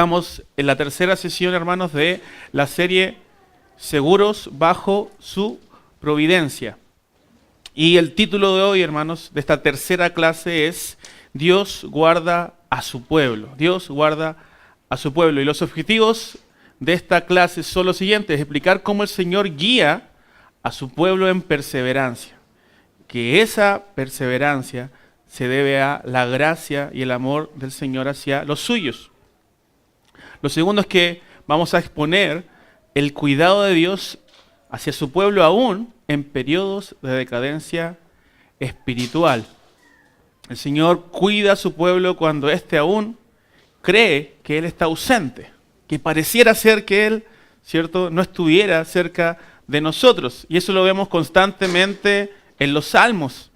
Estamos en la tercera sesión, hermanos, de la serie Seguros bajo su providencia. Y el título de hoy, hermanos, de esta tercera clase es Dios guarda a su pueblo. Dios guarda a su pueblo. Y los objetivos de esta clase son los siguientes: explicar cómo el Señor guía a su pueblo en perseverancia. Que esa perseverancia se debe a la gracia y el amor del Señor hacia los suyos. Lo segundo es que vamos a exponer el cuidado de Dios hacia su pueblo aún en periodos de decadencia espiritual. El Señor cuida a su pueblo cuando éste aún cree que Él está ausente, que pareciera ser que Él, ¿cierto?, no estuviera cerca de nosotros. Y eso lo vemos constantemente en los Salmos,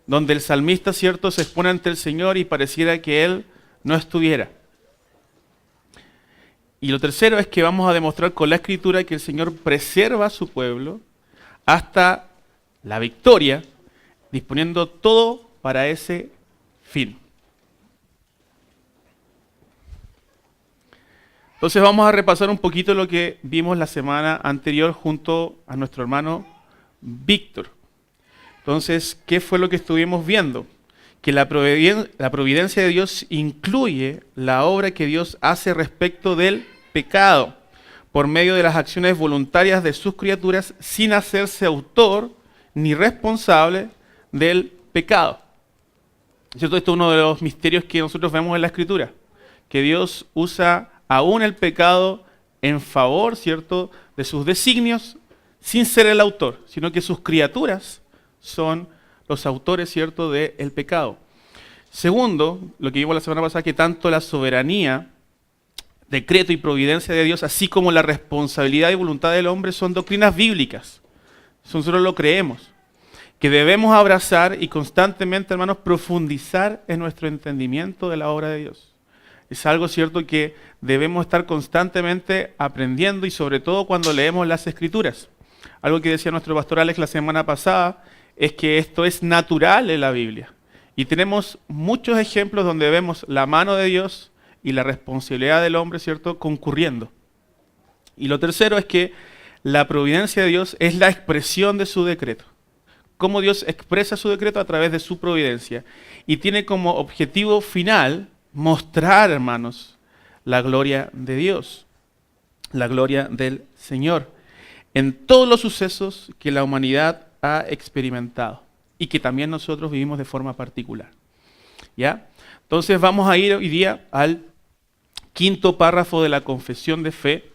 donde el salmista, ¿cierto?, se expone ante el Señor y pareciera que Él no estuviera. Y lo tercero es que vamos a demostrar con la Escritura que el Señor preserva a su pueblo hasta la victoria, disponiendo todo para ese fin. Entonces vamos a repasar un poquito lo que vimos la semana anterior junto a nuestro hermano Víctor. Entonces, ¿qué fue lo que estuvimos viendo? Que la providencia de Dios incluye la obra que Dios hace respecto del pecado, por medio de las acciones voluntarias de sus criaturas, sin hacerse autor ni responsable del pecado. ¿Cierto? Esto es uno de los misterios que nosotros vemos en la Escritura, que Dios usa aún el pecado en favor, ¿cierto?, de sus designios, sin ser el autor, sino que sus criaturas son los autores, ¿cierto?, del pecado. Segundo, lo que vimos la semana pasada, que tanto la soberanía, decreto y providencia de Dios, así como la responsabilidad y voluntad del hombre, son doctrinas bíblicas. Nosotros lo creemos, que debemos abrazar y constantemente, hermanos, profundizar en nuestro entendimiento de la obra de Dios. Es algo, cierto, que debemos estar constantemente aprendiendo, y sobre todo cuando leemos las Escrituras. Algo que decía nuestro pastor Alex la semana pasada es que esto es natural en la Biblia. Y tenemos muchos ejemplos donde vemos la mano de Dios y la responsabilidad del hombre, ¿cierto?, concurriendo. Y lo tercero es que la providencia de Dios es la expresión de su decreto. Cómo Dios expresa su decreto a través de su providencia. Y tiene como objetivo final mostrar, hermanos, la gloria de Dios, la gloria del Señor, en todos los sucesos que la humanidad ha experimentado y que también nosotros vivimos de forma particular. ¿Ya? Entonces vamos a ir hoy día al quinto párrafo de la confesión de fe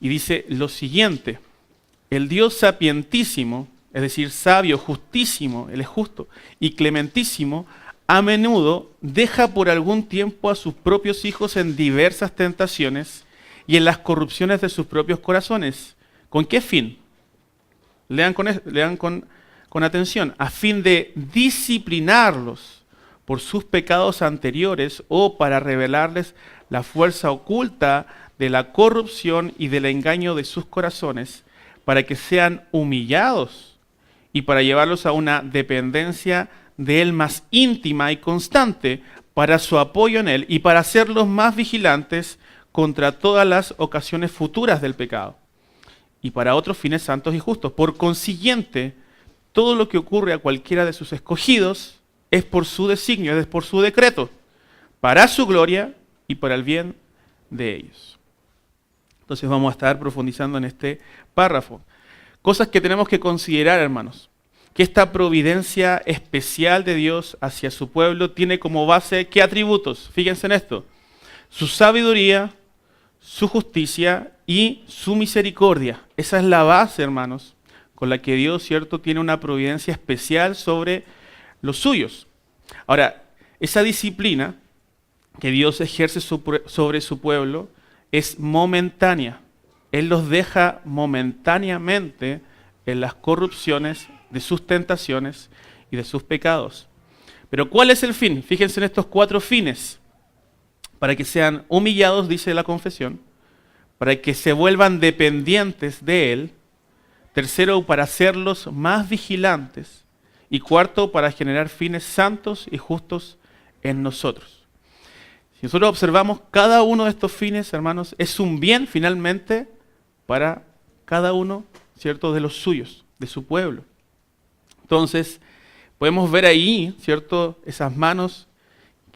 y dice lo siguiente: el Dios sapientísimo, es decir, sabio, justísimo, Él es justo, y clementísimo, a menudo deja por algún tiempo a sus propios hijos en diversas tentaciones y en las corrupciones de sus propios corazones. ¿Con qué fin? Lean con atención. A fin de disciplinarlos por sus pecados anteriores o para revelarles la fuerza oculta de la corrupción y del engaño de sus corazones, para que sean humillados y para llevarlos a una dependencia de Él más íntima y constante, para su apoyo en Él y para hacerlos más vigilantes contra todas las ocasiones futuras del pecado y para otros fines santos y justos. Por consiguiente, todo lo que ocurre a cualquiera de sus escogidos es por su designio, es por su decreto, para su gloria y para el bien de ellos. Entonces vamos a estar profundizando en este párrafo. Cosas que tenemos que considerar, hermanos. Que esta providencia especial de Dios hacia su pueblo tiene como base, ¿qué atributos? Fíjense en esto: su sabiduría, su justicia y su misericordia. Esa es la base, hermanos, con la que Dios, ¿cierto?, tiene una providencia especial sobre los suyos. Ahora, esa disciplina que Dios ejerce sobre su pueblo es momentánea. Él los deja momentáneamente en las corrupciones de sus tentaciones y de sus pecados. Pero ¿cuál es el fin? Fíjense en estos 4 fines. Para que sean humillados, dice la confesión, para que se vuelvan dependientes de Él. Tercero, para hacerlos más vigilantes. Y cuarto, para generar fines santos y justos en nosotros. Si nosotros observamos cada uno de estos fines, hermanos, es un bien finalmente para cada uno, ¿cierto?, de los suyos, de su pueblo. Entonces, podemos ver ahí, ¿cierto?, esas manos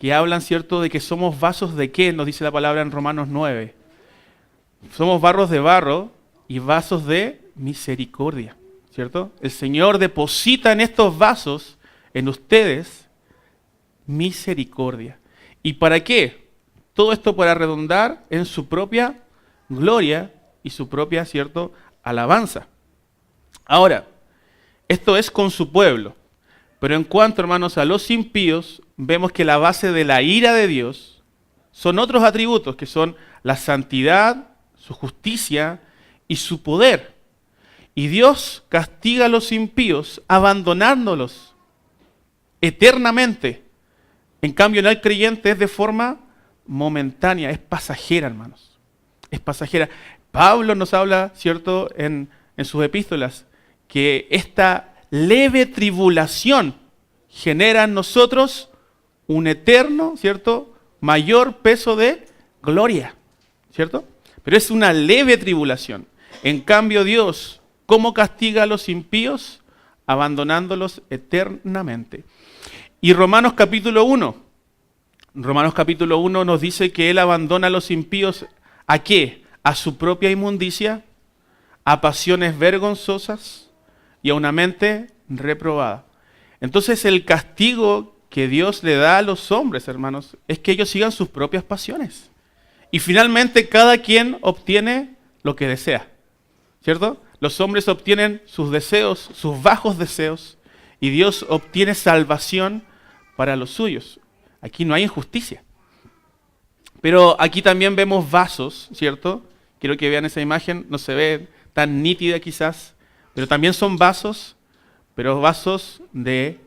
que hablan, ¿cierto?, de que somos vasos de qué, nos dice la palabra en Romanos 9. Somos barros de barro y vasos de misericordia, ¿cierto? El Señor deposita en estos vasos, en ustedes, misericordia. ¿Y para qué? Todo esto para redundar en su propia gloria y su propia, ¿cierto?, alabanza. Ahora, esto es con su pueblo. Pero en cuanto, hermanos, a los impíos, vemos que la base de la ira de Dios son otros atributos, que son la santidad, su justicia y su poder. Y Dios castiga a los impíos abandonándolos eternamente. En cambio, en el creyente es de forma momentánea, es pasajera, hermanos. Es pasajera. Pablo nos habla, ¿cierto?, en sus epístolas, que esta leve tribulación genera en nosotros un eterno, ¿cierto?, mayor peso de gloria, ¿cierto? Pero es una leve tribulación. En cambio, Dios, ¿cómo castiga a los impíos? Abandonándolos eternamente. Y Romanos capítulo 1. Romanos capítulo 1 nos dice que Él abandona a los impíos, ¿a qué? A su propia inmundicia, a pasiones vergonzosas y a una mente reprobada. Entonces el castigo que Dios le da a los hombres, hermanos, es que ellos sigan sus propias pasiones. Y finalmente cada quien obtiene lo que desea, ¿cierto? Los hombres obtienen sus deseos, sus bajos deseos, y Dios obtiene salvación para los suyos. Aquí no hay injusticia. Pero aquí también vemos vasos, ¿cierto? Quiero que vean esa imagen, no se ve tan nítida quizás, pero también son vasos, pero vasos de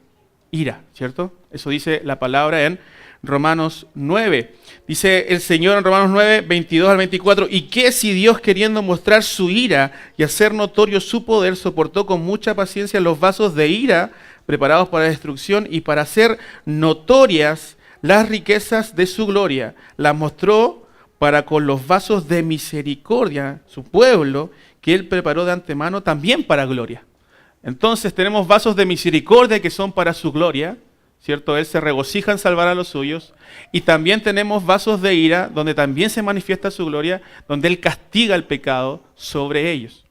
ira, ¿cierto? Eso dice la palabra en Romanos 9. Dice el Señor en Romanos 9, 22 al 24, ¿y qué si Dios, queriendo mostrar su ira y hacer notorio su poder, soportó con mucha paciencia los vasos de ira preparados para destrucción y para hacer notorias las riquezas de su gloria? Las mostró para con los vasos de misericordia, su pueblo, que Él preparó de antemano también para gloria. Entonces tenemos vasos de misericordia que son para su gloria, ¿cierto? Él se regocija en salvar a los suyos. Y también tenemos vasos de ira, donde también se manifiesta su gloria, donde Él castiga el pecado sobre ellos.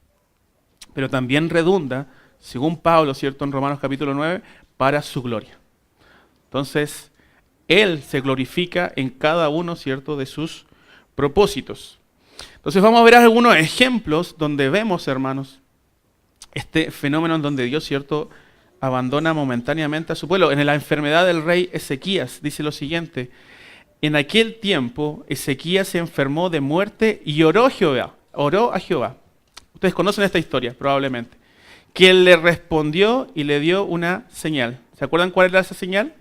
Pero también redunda, según Pablo, ¿cierto? En Romanos capítulo 9, para su gloria. Entonces, Él se glorifica en cada uno, ¿cierto?, de sus propósitos. Entonces vamos a ver algunos ejemplos donde vemos, hermanos, este fenómeno en donde Dios, ¿cierto?, abandona momentáneamente a su pueblo. En la enfermedad del rey Ezequías dice lo siguiente: en aquel tiempo Ezequías se enfermó de muerte y oró a Jehová. Ustedes conocen esta historia probablemente. Que él le respondió y le dio una señal. ¿Se acuerdan cuál era esa señal?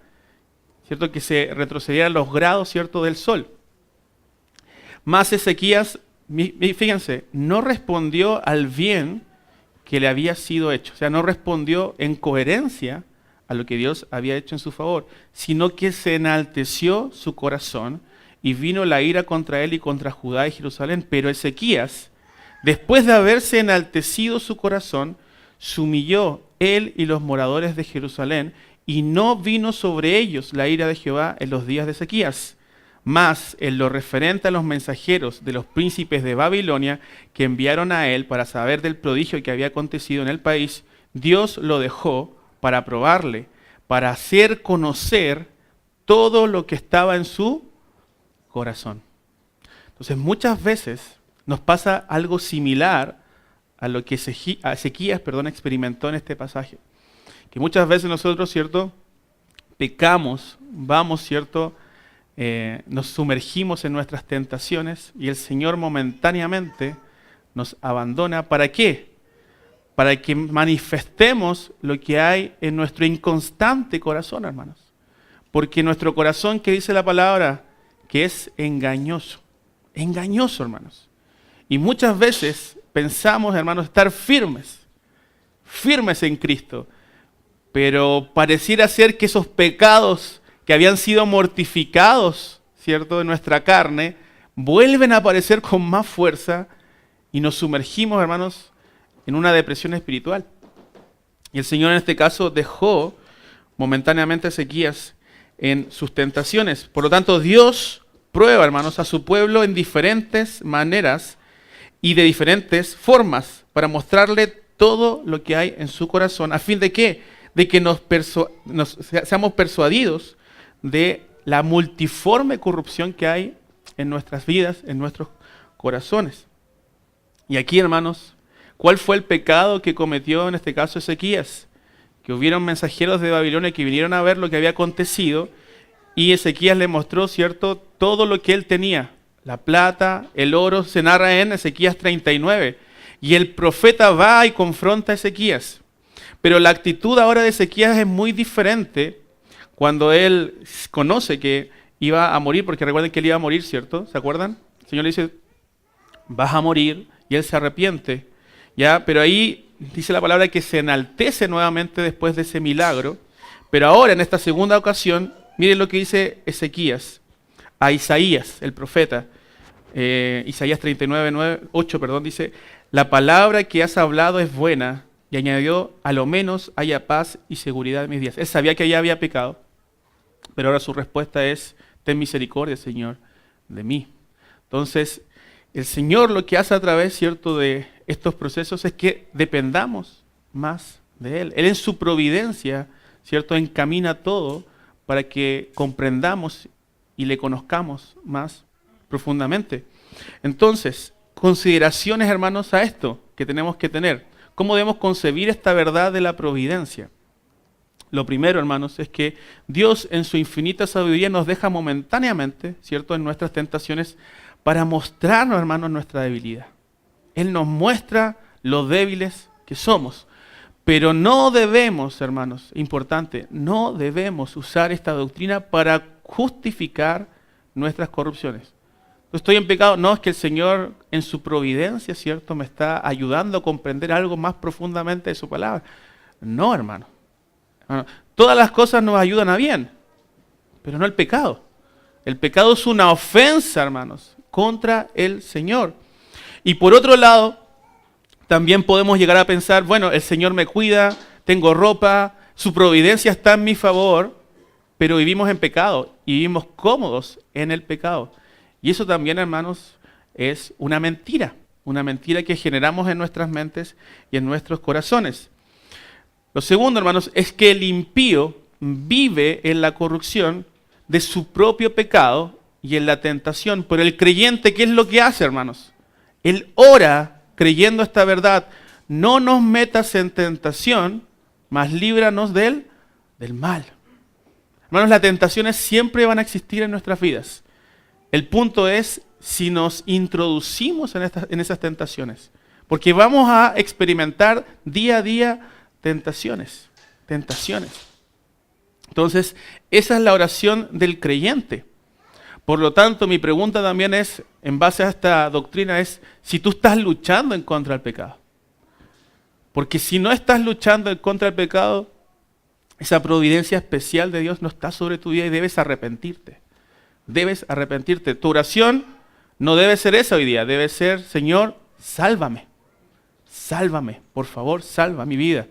¿Cierto? Que se retrocedieran los grados, ¿cierto?, del sol. Mas Ezequías, fíjense, no respondió al bien que le había sido hecho. O sea, no respondió en coherencia a lo que Dios había hecho en su favor, sino que se enalteció su corazón y vino la ira contra él y contra Judá y Jerusalén. Pero Ezequías, después de haberse enaltecido su corazón, se humilló él y los moradores de Jerusalén, y no vino sobre ellos la ira de Jehová en los días de Ezequías. Mas en lo referente a los mensajeros de los príncipes de Babilonia que enviaron a él para saber del prodigio que había acontecido en el país, Dios lo dejó para probarle, para hacer conocer todo lo que estaba en su corazón. Entonces muchas veces nos pasa algo similar a lo que Ezequías experimentó en este pasaje. Que muchas veces nosotros, ¿cierto?, pecamos, vamos, ¿cierto?, nos sumergimos en nuestras tentaciones y el Señor momentáneamente nos abandona. ¿Para qué? Para que manifestemos lo que hay en nuestro inconstante corazón, hermanos. Porque nuestro corazón, que dice la palabra, que es engañoso. Engañoso, hermanos. Y muchas veces pensamos, hermanos, estar firmes en Cristo. Pero pareciera ser que esos pecados que habían sido mortificados, ¿cierto?, de nuestra carne, vuelven a aparecer con más fuerza y nos sumergimos, hermanos, en una depresión espiritual. Y el Señor en este caso dejó momentáneamente a Ezequías en sus tentaciones. Por lo tanto, Dios prueba, hermanos, a su pueblo en diferentes maneras y de diferentes formas para mostrarle todo lo que hay en su corazón. ¿A fin de qué? De que seamos persuadidos de la multiforme corrupción que hay en nuestras vidas, en nuestros corazones. Y aquí, hermanos, ¿cuál fue el pecado que cometió en este caso Ezequías? Que hubieron mensajeros de Babilonia que vinieron a ver lo que había acontecido y Ezequías le mostró, ¿cierto?, todo lo que él tenía. La plata, el oro, se narra en Ezequías 39. Y el profeta va y confronta a Ezequías. Pero la actitud ahora de Ezequías es muy diferente cuando él conoce que iba a morir, porque recuerden que él iba a morir, ¿cierto? ¿Se acuerdan? El Señor le dice, vas a morir, y él se arrepiente. ¿Ya? Pero ahí dice la palabra que se enaltece nuevamente después de ese milagro. Pero ahora, en esta segunda ocasión, miren lo que dice Ezequías a Isaías, el profeta. Isaías 39:8, perdón, dice, la palabra que has hablado es buena, y añadió, a lo menos haya paz y seguridad en mis días. Él sabía que ya había pecado, pero ahora su respuesta es, ten misericordia, Señor, de mí. Entonces, el Señor lo que hace a través, ¿cierto?, de estos procesos es que dependamos más de Él. Él en su providencia, ¿cierto?, encamina todo para que comprendamos y le conozcamos más profundamente. Entonces, consideraciones, hermanos, a esto que tenemos que tener. ¿Cómo debemos concebir esta verdad de la providencia? Lo primero, hermanos, es que Dios en su infinita sabiduría nos deja momentáneamente, ¿cierto?, en nuestras tentaciones para mostrarnos, hermanos, nuestra debilidad. Él nos muestra lo débiles que somos. Pero no debemos, hermanos, importante, no debemos usar esta doctrina para justificar nuestras corrupciones. Estoy en pecado, no, es que el Señor en su providencia, ¿cierto?, me está ayudando a comprender algo más profundamente de su palabra. No, hermano. Todas las cosas nos ayudan a bien, pero no el pecado. El pecado es una ofensa, hermanos, contra el Señor. Y por otro lado, también podemos llegar a pensar, bueno, el Señor me cuida, tengo ropa, su providencia está en mi favor, pero vivimos en pecado y vivimos cómodos en el pecado. Y eso también, hermanos, es una mentira que generamos en nuestras mentes y en nuestros corazones. Lo segundo, hermanos, es que el impío vive en la corrupción de su propio pecado y en la tentación. Pero el creyente, ¿qué es lo que hace, hermanos? Él ora creyendo esta verdad. No nos metas en tentación, mas líbranos del mal. Hermanos, las tentaciones siempre van a existir en nuestras vidas. El punto es si nos introducimos en esas tentaciones. Porque vamos a experimentar día a día tentaciones. Entonces, esa es la oración del creyente. Por lo tanto, mi pregunta también es, en base a esta doctrina, es si tú estás luchando en contra del pecado. Porque si no estás luchando en contra del pecado, esa providencia especial de Dios no está sobre tu vida y debes arrepentirte. Debes arrepentirte. Tu oración no debe ser esa hoy día, debe ser, Señor, sálvame. Sálvame, por favor, salva mi vida.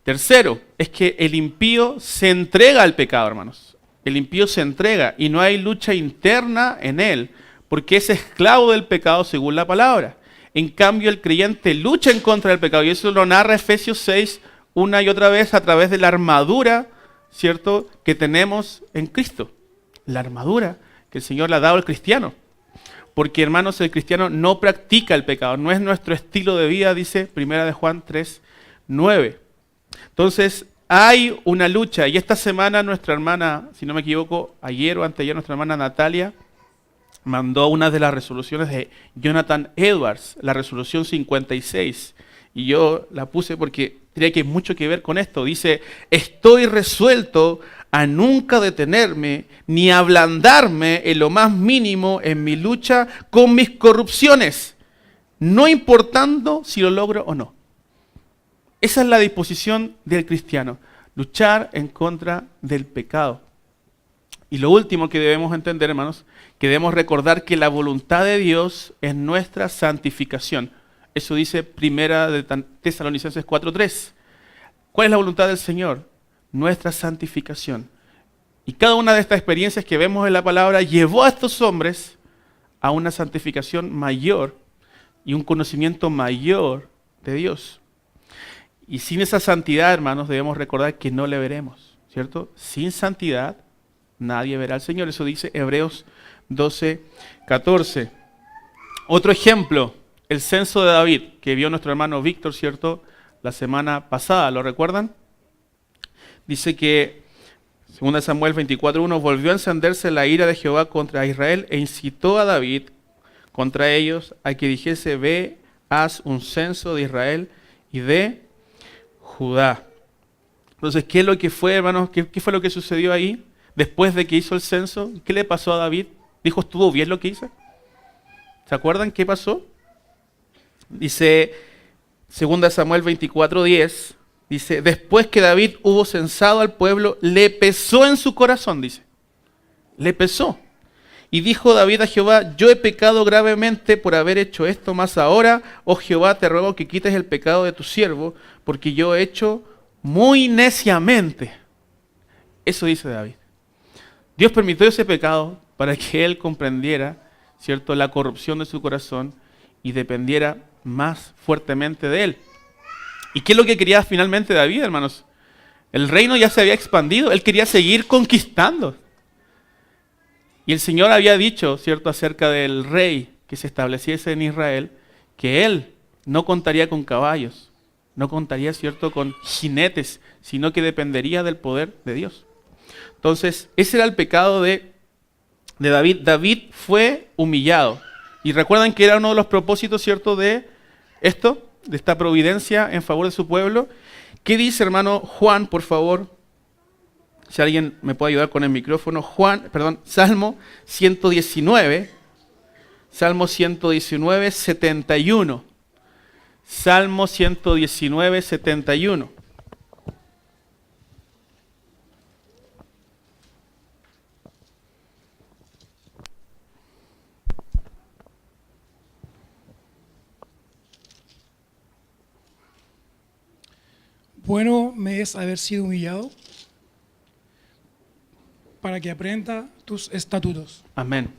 Tercero, es que el impío se entrega al pecado, hermanos. El impío se entrega y no hay lucha interna en él, porque es esclavo del pecado según la palabra. En cambio, el creyente lucha en contra del pecado y eso lo narra Efesios 6 una y otra vez a través de la armadura, ¿cierto?, que tenemos en Cristo. La armadura que el Señor le ha dado al cristiano. Porque, hermanos, el cristiano no practica el pecado, no es nuestro estilo de vida, dice 1 de Juan 3:9. Entonces, hay una lucha y esta semana nuestra hermana, si no me equivoco, ayer o anteayer, nuestra hermana Natalia mandó una de las resoluciones de Jonathan Edwards, la resolución 56. Y yo la puse porque tiene que mucho que ver con esto. Dice, estoy resuelto a nunca detenerme ni ablandarme en lo más mínimo en mi lucha con mis corrupciones, no importando si lo logro o no. Esa es la disposición del cristiano, luchar en contra del pecado. Y lo último que debemos entender, hermanos, que debemos recordar que la voluntad de Dios es nuestra santificación. Eso dice Primera de Tesalonicenses 4:3. ¿Cuál es la voluntad del Señor? Nuestra santificación. Y cada una de estas experiencias que vemos en la palabra llevó a estos hombres a una santificación mayor y un conocimiento mayor de Dios. Y sin esa santidad, hermanos, debemos recordar que no le veremos, ¿cierto? Sin santidad nadie verá al Señor. Eso dice Hebreos 12:14. Otro ejemplo, el censo de David, que vio nuestro hermano Víctor, ¿cierto? La semana pasada, ¿lo recuerdan? Dice que, 2 Samuel 24:1, volvió a encenderse la ira de Jehová contra Israel e incitó a David contra ellos a que dijese, ve, haz un censo de Israel y de Judá. Entonces, ¿qué es lo que fue, hermanos? ¿Qué fue lo que sucedió ahí? Después de que hizo el censo, ¿qué le pasó a David? Dijo, ¿estuvo bien lo que hice? ¿Se acuerdan qué pasó? Dice 2 Samuel 24:10, dice, después que David hubo censado al pueblo, le pesó en su corazón, dice. Le pesó. Y dijo David a Jehová, yo he pecado gravemente por haber hecho esto, mas ahora, oh Jehová, te ruego que quites el pecado de tu siervo, porque yo he hecho muy neciamente. Eso dice David. Dios permitió ese pecado para que él comprendiera, ¿cierto?, la corrupción de su corazón y dependiera más fuertemente de él. ¿Y qué es lo que quería finalmente David, hermanos? El reino ya se había expandido, él quería seguir conquistando. Y el Señor había dicho, ¿cierto?, acerca del rey que se estableciese en Israel, que él no contaría con caballos, no contaría, ¿cierto?, con jinetes, sino que dependería del poder de Dios. Entonces, ese era el pecado de David. David fue humillado. Y recuerdan que era uno de los propósitos, ¿cierto?, de esto, de esta providencia en favor de su pueblo. ¿Qué dice, hermano Juan, por favor? Si alguien me puede ayudar con el micrófono. Salmo 119. Salmo 119, 71. Salmo 119, 71. Bueno me es haber sido humillado para que aprenda tus estatutos. Amén.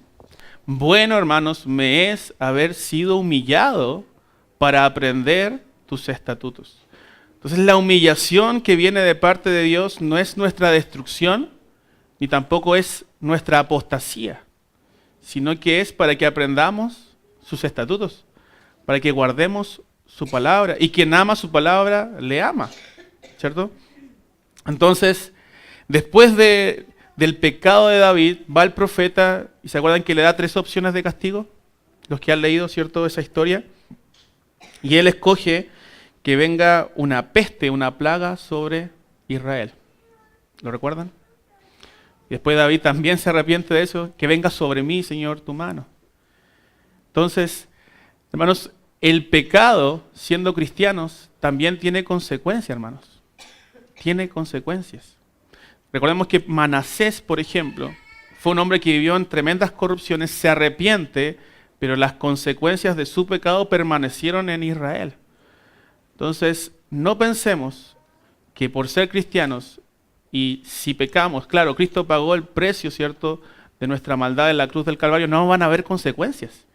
Bueno, hermanos, me es haber sido humillado para aprender tus estatutos. Entonces, la humillación que viene de parte de Dios no es nuestra destrucción, ni tampoco es nuestra apostasía, sino que es para que aprendamos sus estatutos, para que guardemos su palabra. Y quien ama su palabra, le ama, ¿cierto? Entonces, después del pecado de David, va el profeta, y se acuerdan que le da 3 opciones de castigo, los que han leído, ¿cierto?, esa historia, y él escoge que venga una peste, una plaga sobre Israel. ¿Lo recuerdan? Y después David también se arrepiente de eso, que venga sobre mí, Señor, tu mano. Entonces, hermanos, el pecado, siendo cristianos, también tiene consecuencias, hermanos. Tiene consecuencias. Recordemos que Manasés, por ejemplo, fue un hombre que vivió en tremendas corrupciones, se arrepiente, pero las consecuencias de su pecado permanecieron en Israel. Entonces, no pensemos que por ser cristianos y si pecamos, claro, Cristo pagó el precio, ¿cierto?, de nuestra maldad en la cruz del Calvario, no van a haber consecuencias,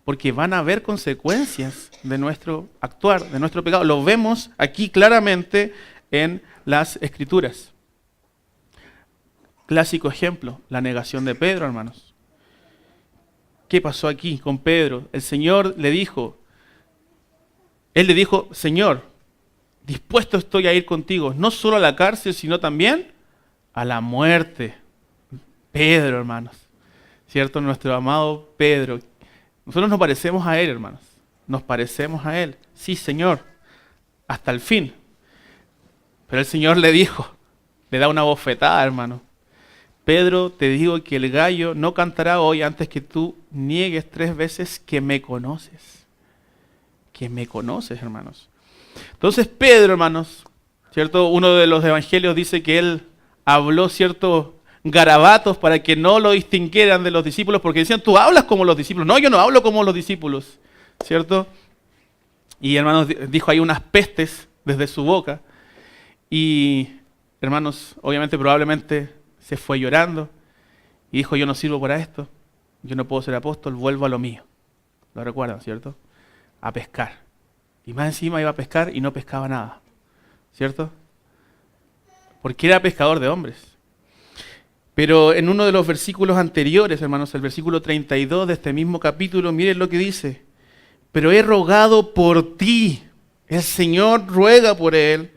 porque van a haber consecuencias de nuestro actuar, de nuestro pecado. Lo vemos aquí claramente en las Escrituras. Clásico ejemplo, la negación de Pedro, hermanos. ¿Qué pasó aquí con Pedro? El Señor le dijo, Él le dijo, Señor, dispuesto estoy a ir contigo, no solo a la cárcel, sino también a la muerte. Pedro, hermanos, ¿cierto? Nuestro amado Pedro. Nosotros nos parecemos a Él, hermanos. Nos parecemos a Él. Sí, Señor, hasta el fin. Pero el Señor le dijo, le da una bofetada, hermano. Pedro, te digo que el gallo no cantará hoy antes que tú niegues 3 veces que me conoces. Que me conoces, hermanos. Entonces Pedro, hermanos, ¿cierto? Uno de los evangelios dice que él habló, ¿cierto?, garabatos para que no lo distinguieran de los discípulos, porque decían, tú hablas como los discípulos. No, yo no hablo como los discípulos, ¿cierto? Y hermanos, dijo ahí unas pestes desde su boca. Y hermanos, obviamente, probablemente se fue llorando y dijo, yo no sirvo para esto, yo no puedo ser apóstol, vuelvo a lo mío. Lo recuerdan, ¿cierto? A pescar. Y más encima iba a pescar y no pescaba nada, ¿cierto? Porque era pescador de hombres. Pero en uno de los versículos anteriores, hermanos, el versículo 32 de este mismo capítulo, miren lo que dice. Pero he rogado por ti, el Señor ruega por él,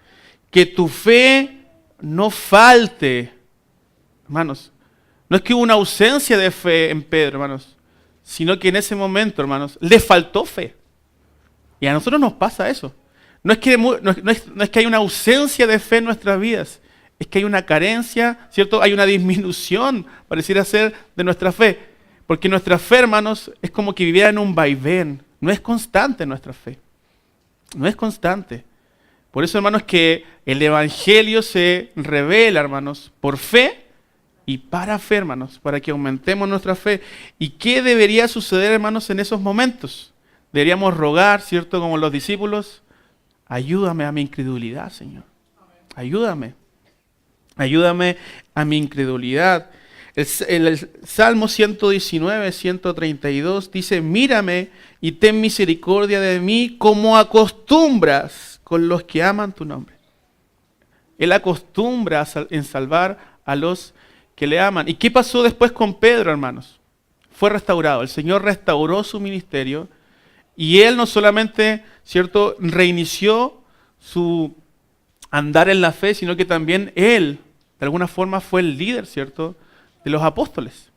que tu fe no falte. Hermanos, no es que hubo una ausencia de fe en Pedro, hermanos, sino que en ese momento, hermanos, le faltó fe. Y a nosotros nos pasa eso. No es que hay una ausencia de fe en nuestras vidas, es que hay una carencia, ¿cierto? Hay una disminución, pareciera ser, de nuestra fe. Porque nuestra fe, hermanos, es como que viviera en un vaivén. No es constante nuestra fe. No es constante. Por eso, hermanos, que el Evangelio se revela, hermanos, por fe y para fe, hermanos, para que aumentemos nuestra fe. ¿Y qué debería suceder, hermanos, en esos momentos? Deberíamos rogar, ¿cierto? Como los discípulos, ayúdame a mi incredulidad, Señor. Ayúdame. Ayúdame a mi incredulidad. El Salmo 119, 132 dice, mírame y ten misericordia de mí como acostumbras con los que aman tu nombre. Él acostumbra en salvar a los que le aman. ¿Y qué pasó después con Pedro, hermanos? Fue restaurado. El Señor restauró su ministerio y él no solamente, ¿cierto?, reinició su andar en la fe, sino que también él, de alguna forma, fue el líder, ¿cierto?, de los apóstoles.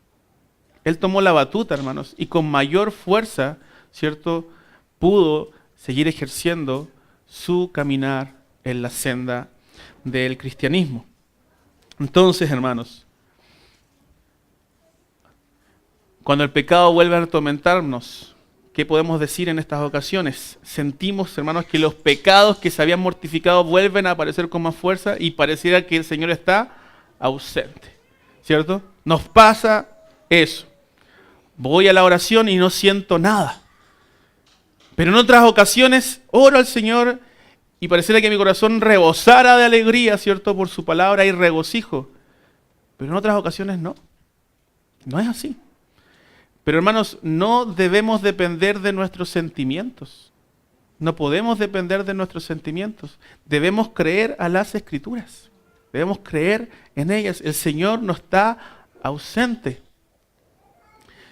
Él tomó la batuta, hermanos, y con mayor fuerza, ¿cierto?, pudo seguir ejerciendo su caminar en la senda del cristianismo. Entonces, hermanos, cuando el pecado vuelve a atormentarnos, ¿qué podemos decir en estas ocasiones? Sentimos, hermanos, que los pecados que se habían mortificado vuelven a aparecer con más fuerza y pareciera que el Señor está ausente, ¿cierto? Nos pasa eso. Voy a la oración y no siento nada. Pero en otras ocasiones oro al Señor y pareciera que mi corazón rebosara de alegría, ¿cierto?, por su palabra y regocijo. Pero en otras ocasiones no. No es así. Pero hermanos, no debemos depender de nuestros sentimientos. No podemos depender de nuestros sentimientos. Debemos creer a las Escrituras. Debemos creer en ellas. El Señor no está ausente.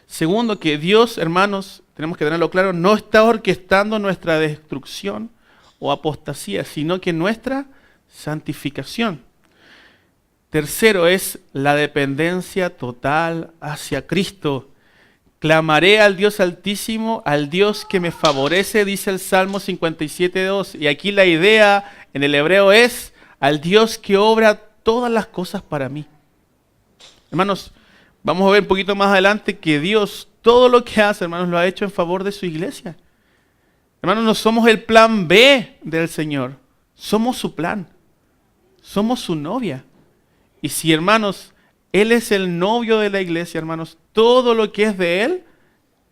Segundo, que Dios, hermanos, tenemos que tenerlo claro, no está orquestando nuestra destrucción o apostasía, sino que nuestra santificación. Tercero es la dependencia total hacia Cristo. Clamaré al Dios Altísimo, al Dios que me favorece, dice el Salmo 57:2. Y aquí la idea en el hebreo es al Dios que obra todas las cosas para mí. Hermanos, vamos a ver un poquito más adelante que Dios, todo lo que hace, hermanos, lo ha hecho en favor de su iglesia. Hermanos, no somos el plan B del Señor, somos su plan, somos su novia. Y si, hermanos, Él es el novio de la iglesia, hermanos, todo lo que es de Él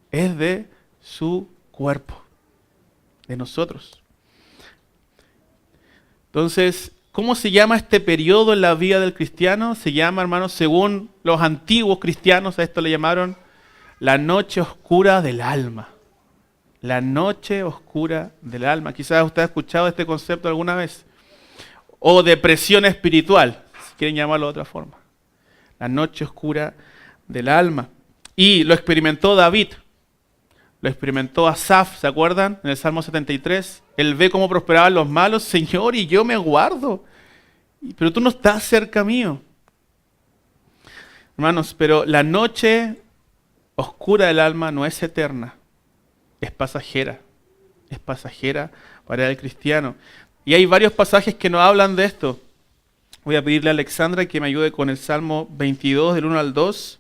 es de su cuerpo, de nosotros. Entonces, ¿cómo se llama este periodo en la vida del cristiano? Se llama, hermanos, según los antiguos cristianos, a esto le llamaron la noche oscura del alma. La noche oscura del alma. Quizás usted ha escuchado este concepto alguna vez. O depresión espiritual, si quieren llamarlo de otra forma. La noche oscura del alma. Y lo experimentó David. Lo experimentó Asaf, ¿se acuerdan? En el Salmo 73. Él ve cómo prosperaban los malos. Señor, y yo me guardo. Pero tú no estás cerca mío. Hermanos, pero la noche oscura del alma no es eterna. Es pasajera. Es pasajera para el cristiano. Y hay varios pasajes que nos hablan de esto. Voy a pedirle a Alexandra que me ayude con el Salmo 22, del 1 al 2.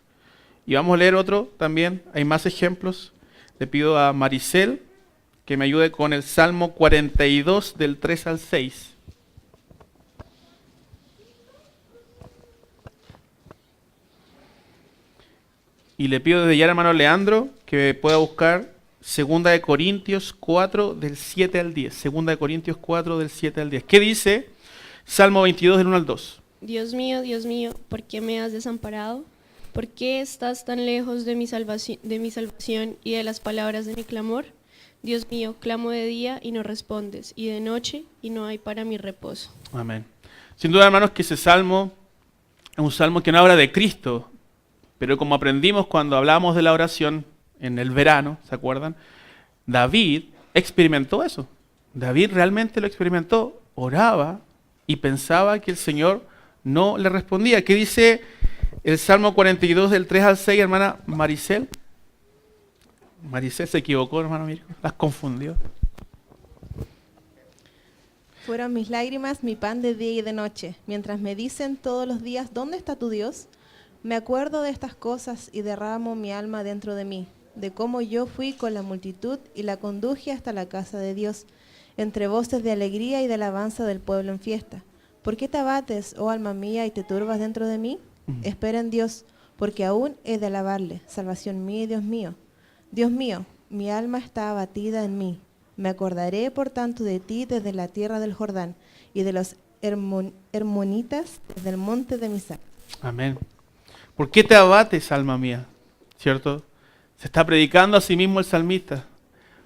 Y vamos a leer otro también. Hay más ejemplos. Le pido a Maricel que me ayude con el Salmo 42, del 3 al 6. y le pido desde ya al hermano Leandro que pueda buscar 2 Corintios 4 del 7 al 10. 2 Corintios 4 del 7 al 10. ¿Qué dice Salmo 22 del 1 al 2? Dios mío, ¿por qué me has desamparado? ¿Por qué estás tan lejos de mi salvación y de las palabras de mi clamor? Dios mío, clamo de día y no respondes, y de noche y no hay para mi reposo. Amén. Sin duda, hermanos, que ese salmo es un salmo que no habla de Cristo, pero como aprendimos cuando hablábamos de la oración en el verano, ¿se acuerdan? David experimentó eso. David realmente lo experimentó, oraba y pensaba que el Señor no le respondía. ¿Qué dice el Salmo 42 del 3 al 6, hermana Maricel? Maricel se equivocó, hermano Mirko, las confundió. Fueron mis lágrimas mi pan de día y de noche, mientras me dicen todos los días, ¿dónde está tu Dios? Me acuerdo de estas cosas y derramo mi alma dentro de mí, de cómo yo fui con la multitud y la conduje hasta la casa de Dios, entre voces de alegría y de alabanza del pueblo en fiesta. ¿Por qué te abates, oh alma mía, y te turbas dentro de mí? Espera en Dios, porque aún he de alabarle, salvación mía y Dios mío. Dios mío, mi alma está abatida en mí. Me acordaré, por tanto, de ti desde la tierra del Jordán y de los hermonitas desde el monte de Misar. Amén. ¿Por qué te abates, alma mía? ¿Cierto? Se está predicando a sí mismo el salmista.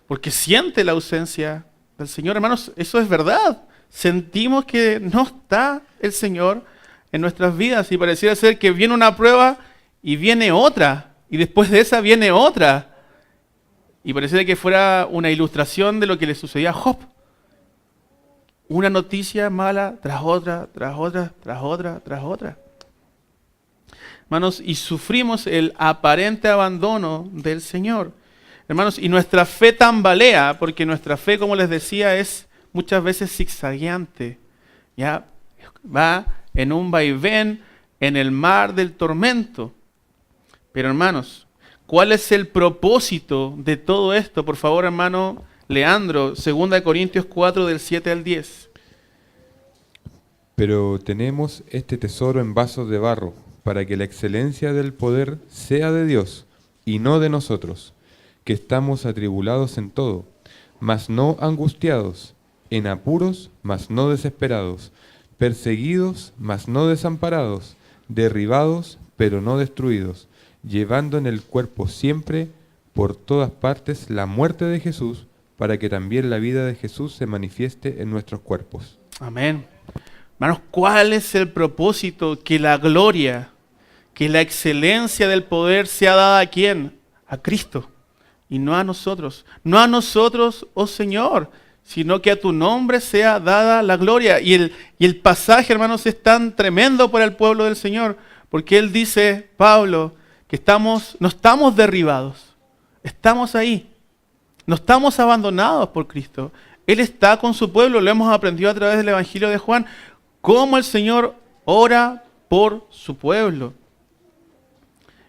Porque siente la ausencia del Señor. Hermanos, eso es verdad. Sentimos que no está el Señor en nuestras vidas y pareciera ser que viene una prueba y viene otra. Y después de esa viene otra. Y pareciera que fuera una ilustración de lo que le sucedía a Job. Una noticia mala tras otra, tras otra, tras otra, tras otra. Hermanos, y sufrimos el aparente abandono del Señor. Hermanos, y nuestra fe tambalea, porque nuestra fe, como les decía, es muchas veces zigzagueante. Ya va en un vaivén en el mar del tormento. Pero hermanos, ¿cuál es el propósito de todo esto? Por favor, hermano Leandro, 2 Corintios 4 del 7 al 10. Pero tenemos este tesoro en vasos de barro, para que la excelencia del poder sea de Dios y no de nosotros, que estamos atribulados en todo, mas no angustiados, en apuros, mas no desesperados, perseguidos, mas no desamparados, derribados, pero no destruidos, llevando en el cuerpo siempre, por todas partes, la muerte de Jesús, para que también la vida de Jesús se manifieste en nuestros cuerpos. Amén. Hermanos, ¿cuál es el propósito? Que la gloria, que la excelencia del poder sea dada ¿a quién? A Cristo. Y no a nosotros. No a nosotros, oh Señor, sino que a tu nombre sea dada la gloria. Y el pasaje, hermanos, es tan tremendo para el pueblo del Señor, porque Él dice, Pablo, que no estamos derribados, estamos ahí. No estamos abandonados por Cristo. Él está con su pueblo, lo hemos aprendido a través del Evangelio de Juan, cómo el Señor ora por su pueblo.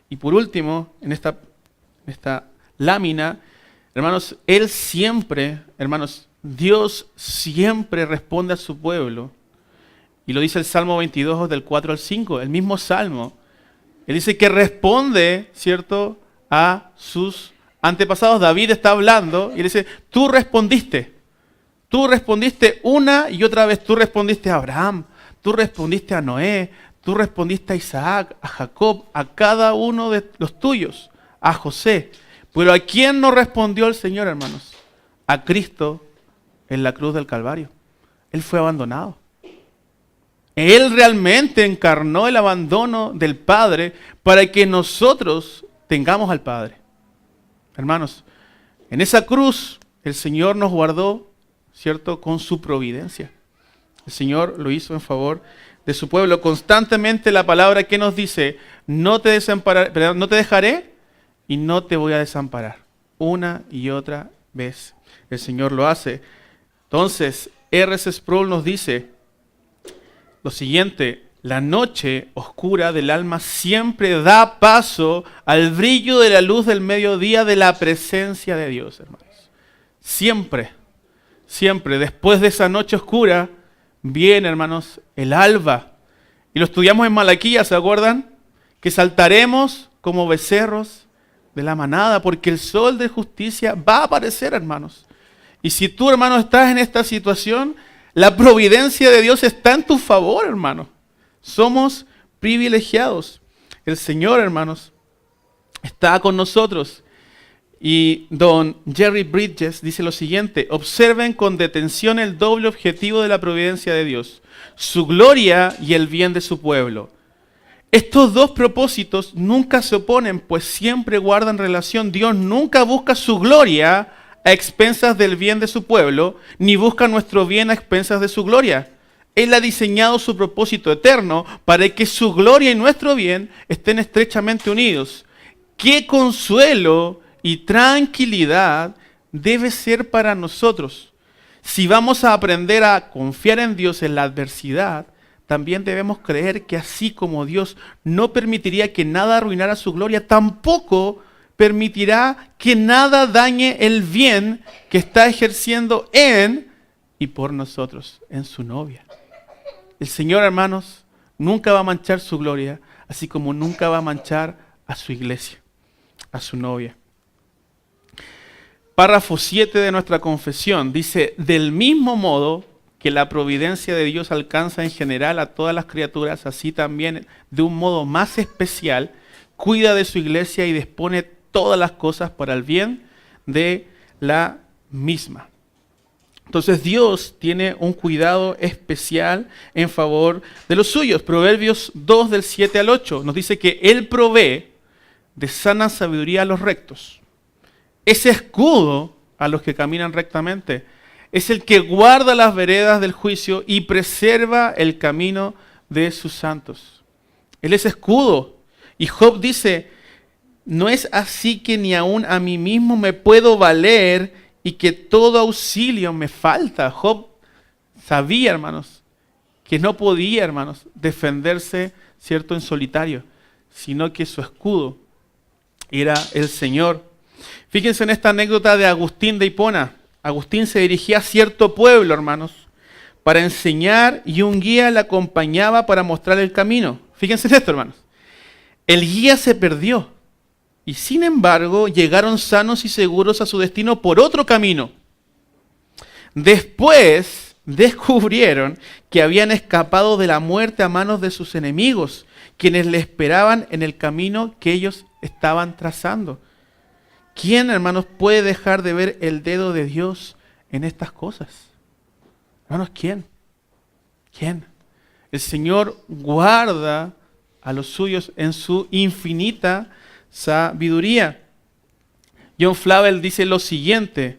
Y por último, en esta lámina, hermanos, Dios siempre responde a su pueblo. Y lo dice el Salmo 22 del 4 al 5, el mismo Salmo. Él dice que responde, ¿cierto?, a sus antepasados. David está hablando y él dice, tú respondiste una y otra vez, tú respondiste a Abraham, tú respondiste a Noé, tú respondiste a Isaac, a Jacob, a cada uno de los tuyos, a José. Pero ¿a quién no respondió el Señor, hermanos? A Cristo en la cruz del Calvario. Él fue abandonado. Él realmente encarnó el abandono del Padre para que nosotros tengamos al Padre. Hermanos, en esa cruz el Señor nos guardó, ¿cierto?, con su providencia. El Señor lo hizo en favor de su pueblo. Constantemente la palabra que nos dice, no te dejaré y no te voy a desamparar. Una y otra vez el Señor lo hace. Entonces, R.C. Sproul nos dice lo siguiente: la noche oscura del alma siempre da paso al brillo de la luz del mediodía de la presencia de Dios, hermanos. Siempre, siempre, después de esa noche oscura, viene, hermanos, el alba. Y lo estudiamos en Malaquías, ¿se acuerdan? Que saltaremos como becerros de la manada, porque el sol de justicia va a aparecer, hermanos. Y si tú, hermano, estás en esta situación, la providencia de Dios está en tu favor, hermano. Somos privilegiados. El Señor, hermanos, está con nosotros. Y don Jerry Bridges dice lo siguiente: observen con detención el doble objetivo de la providencia de Dios, su gloria y el bien de su pueblo. Estos dos propósitos nunca se oponen, pues siempre guardan relación. Dios nunca busca su gloria a expensas del bien de su pueblo, ni busca nuestro bien a expensas de su gloria. Él ha diseñado su propósito eterno para que su gloria y nuestro bien estén estrechamente unidos. ¡Qué consuelo y tranquilidad debe ser para nosotros! Si vamos a aprender a confiar en Dios en la adversidad, también debemos creer que así como Dios no permitiría que nada arruinara su gloria, tampoco permitirá que nada dañe el bien que está ejerciendo en y por nosotros, en su novia. El Señor, hermanos, nunca va a manchar su gloria, así como nunca va a manchar a su iglesia, a su novia. Párrafo 7 de nuestra confesión dice: del mismo modo que la providencia de Dios alcanza en general a todas las criaturas, así también de un modo más especial cuida de su iglesia y dispone todas las cosas para el bien de la misma. Entonces Dios tiene un cuidado especial en favor de los suyos. Proverbios 2 del 7 al 8 nos dice que Él provee de sana sabiduría a los rectos. Ese escudo a los que caminan rectamente es el que guarda las veredas del juicio y preserva el camino de sus santos. Él es escudo. Y Job dice: no es así que ni aun a mí mismo me puedo valer y que todo auxilio me falta. Job sabía, hermanos, que no podía, hermanos, defenderse, ¿cierto?, en solitario, sino que su escudo era el Señor. Fíjense en esta anécdota de Agustín de Hipona. Agustín se dirigía a cierto pueblo, hermanos, para enseñar, y un guía le acompañaba para mostrar el camino. Fíjense en esto, hermanos. El guía se perdió y sin embargo llegaron sanos y seguros a su destino por otro camino. Después descubrieron que habían escapado de la muerte a manos de sus enemigos, quienes le esperaban en el camino que ellos estaban trazando. ¿Quién, hermanos, puede dejar de ver el dedo de Dios en estas cosas? Hermanos, ¿quién? ¿Quién? El Señor guarda a los suyos en su infinita sabiduría. John Flavel dice lo siguiente: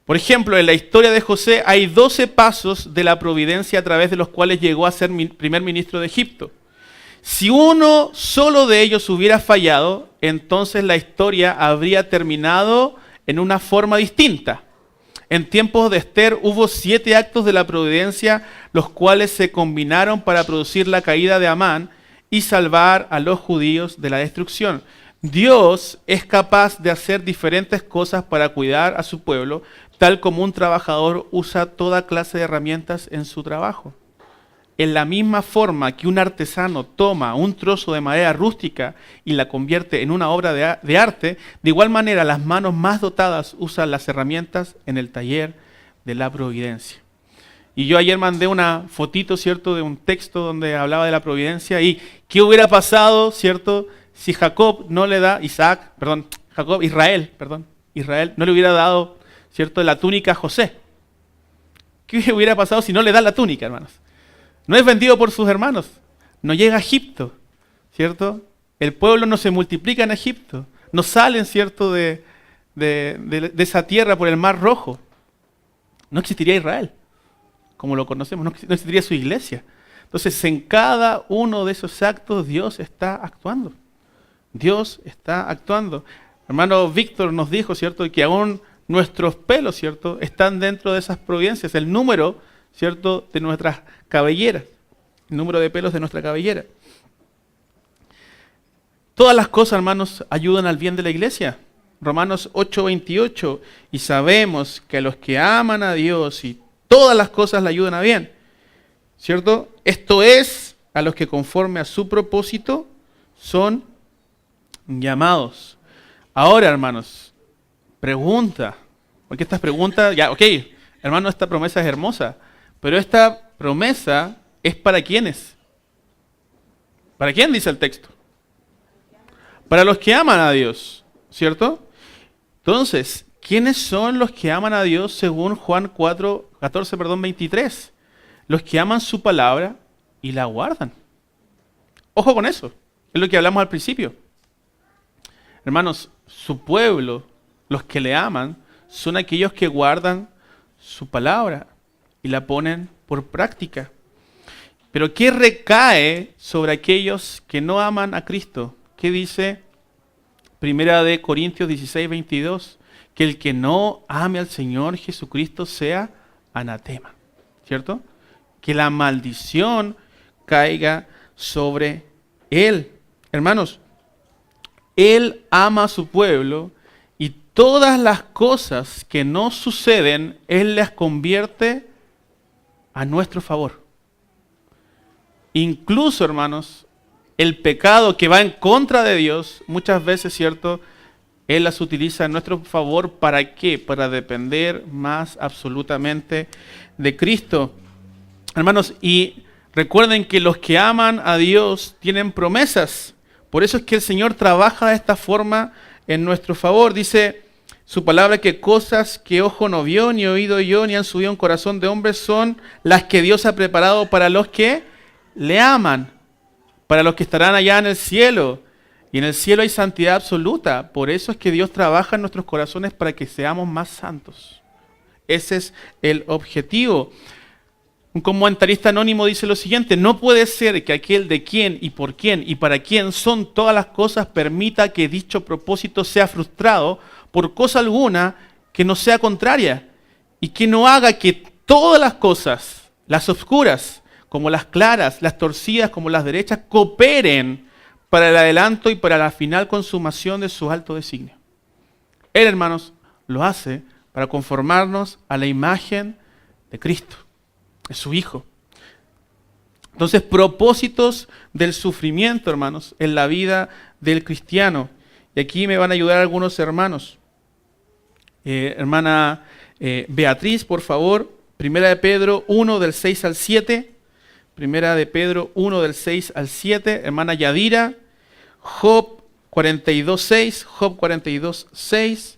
por ejemplo, en la historia de José hay 12 pasos de la providencia a través de los cuales llegó a ser primer ministro de Egipto. Si uno solo de ellos hubiera fallado, entonces la historia habría terminado en una forma distinta. En tiempos de Esther hubo 7 actos de la providencia, los cuales se combinaron para producir la caída de Amán y salvar a los judíos de la destrucción. Dios es capaz de hacer diferentes cosas para cuidar a su pueblo, tal como un trabajador usa toda clase de herramientas en su trabajo. En la misma forma que un artesano toma un trozo de madera rústica y la convierte en una obra de arte, de igual manera las manos más dotadas usan las herramientas en el taller de la providencia. Y yo ayer mandé una fotito, ¿cierto?, de un texto donde hablaba de la providencia y qué hubiera pasado, ¿cierto?, si Israel no le hubiera dado, ¿cierto?, la túnica a José. ¿Qué hubiera pasado si no le da la túnica, hermanos? No es vendido por sus hermanos, no llega a Egipto, ¿cierto? El pueblo no se multiplica en Egipto, no salen, ¿cierto?, de esa tierra por el Mar Rojo. No existiría Israel, como lo conocemos, no existiría su iglesia. Entonces, en cada uno de esos actos Dios está actuando. Dios está actuando. Hermano Víctor nos dijo, ¿cierto?, que aún nuestros pelos, ¿cierto?, están dentro de esas providencias, el número, ¿cierto?, de nuestras cabelleras, el número de pelos de nuestra cabellera. Todas las cosas, hermanos, ayudan al bien de la iglesia. Romanos 8:28, y sabemos que a los que aman a Dios y todas las cosas le ayudan a bien, ¿cierto? Esto es, a los que conforme a su propósito son llamados. Ahora, hermanos, pregunta, porque estas preguntas, ya, ok, hermano, esta promesa es hermosa, pero esta promesa es para quiénes. ¿Para quién dice el texto? Para los que aman a Dios, ¿cierto? Entonces, ¿quiénes son los que aman a Dios según Juan 23? Los que aman su palabra y la guardan. Ojo con eso, es lo que hablamos al principio. Hermanos, su pueblo, los que le aman, son aquellos que guardan su palabra y la ponen por práctica. Pero ¿qué recae sobre aquellos que no aman a Cristo? ¿Qué dice 1 Corintios 16:22? Que el que no ame al Señor Jesucristo sea anatema, ¿cierto? Que la maldición caiga sobre él. Hermanos, Él ama a su pueblo y todas las cosas que no suceden, Él las convierte a nuestro favor. Incluso, hermanos, el pecado que va en contra de Dios, muchas veces, ¿cierto?, Él las utiliza en nuestro favor. ¿Para qué? Para depender más absolutamente de Cristo. Hermanos, y recuerden que los que aman a Dios tienen promesas. Por eso es que el Señor trabaja de esta forma en nuestro favor. Dice su palabra que cosas que ojo no vio, ni oído yo, ni han subido en corazón de hombre son las que Dios ha preparado para los que le aman, para los que estarán allá en el cielo. Y en el cielo hay santidad absoluta. Por eso es que Dios trabaja en nuestros corazones para que seamos más santos. Ese es el objetivo. Un comentarista anónimo dice lo siguiente: no puede ser que aquel de quién y por quién y para quién son todas las cosas permita que dicho propósito sea frustrado por cosa alguna que no sea contraria, y que no haga que todas las cosas, las oscuras como las claras, las torcidas como las derechas, cooperen para el adelanto y para la final consumación de su alto designio. Él, hermanos, lo hace para conformarnos a la imagen de Cristo, de su Hijo. Entonces, propósitos del sufrimiento, hermanos, en la vida del cristiano. Y aquí me van a ayudar algunos hermanos. Hermana Beatriz, por favor, 1 de Pedro 1 del 6 al 7. 1 de Pedro 1 del 6 al 7. Hermana Yadira, Job 42:6, Job 42:6.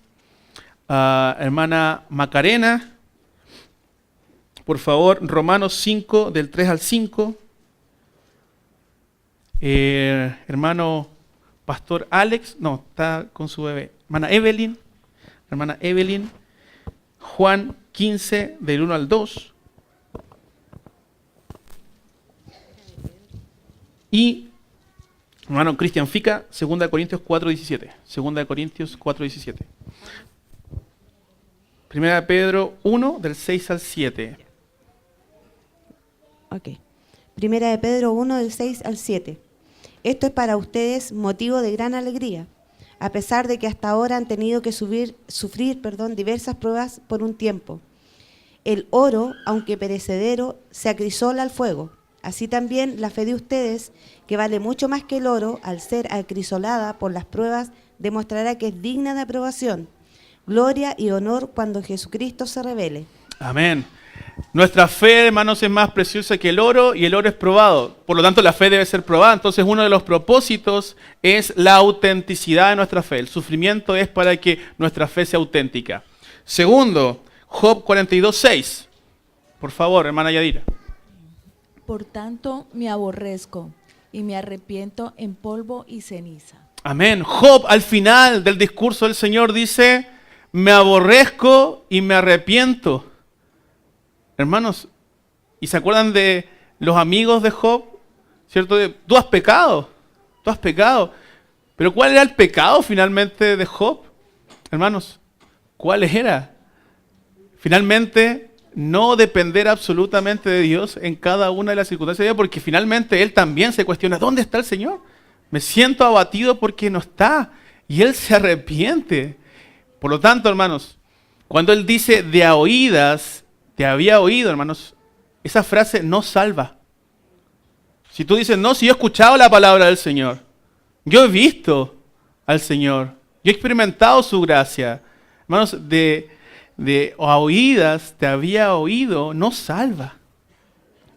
Hermana Macarena, por favor, Romanos 5 del 3 al 5. Hermano Pastor Alex, no, está con su bebé. Hermana Evelyn, Juan 15 del 1 al 2. Y hermano Cristian Fica, 2 Corintios 4:17. 2 Corintios 4:17. 1 de Pedro 1 del 6 al 7. Ok. 1 de Pedro 1 del 6 al 7. Esto es para ustedes motivo de gran alegría, a pesar de que hasta ahora han tenido que sufrir diversas pruebas por un tiempo. El oro, aunque perecedero, se acrisola al fuego. Así también la fe de ustedes, que vale mucho más que el oro, al ser acrisolada por las pruebas, demostrará que es digna de aprobación. Gloria y honor cuando Jesucristo se revele. Amén. Nuestra fe, hermanos, es más preciosa que el oro, y el oro es probado. Por lo tanto, la fe debe ser probada. Entonces, uno de los propósitos es la autenticidad de nuestra fe. El sufrimiento es para que nuestra fe sea auténtica. Segundo, Job 42:6. Por favor, hermana Yadira. Por tanto, me aborrezco y me arrepiento en polvo y ceniza. Amén. Job, al final del discurso del Señor, dice: me aborrezco y me arrepiento. Hermanos, ¿y se acuerdan de los amigos de Job? ¿Cierto? Tú has pecado. Pero ¿cuál era el pecado finalmente de Job? Hermanos, ¿cuál era? Finalmente, no depender absolutamente de Dios en cada una de las circunstancias de vida, porque finalmente él también se cuestiona: ¿dónde está el Señor? Me siento abatido porque no está. Y él se arrepiente. Por lo tanto, hermanos, cuando él dice de a oídas, te había oído, hermanos, esa frase no salva. Si tú dices: no, si yo he escuchado la palabra del Señor, yo he visto, al Señor. Yo he experimentado su gracia. Hermanos, de a oídas te había oído, no salva.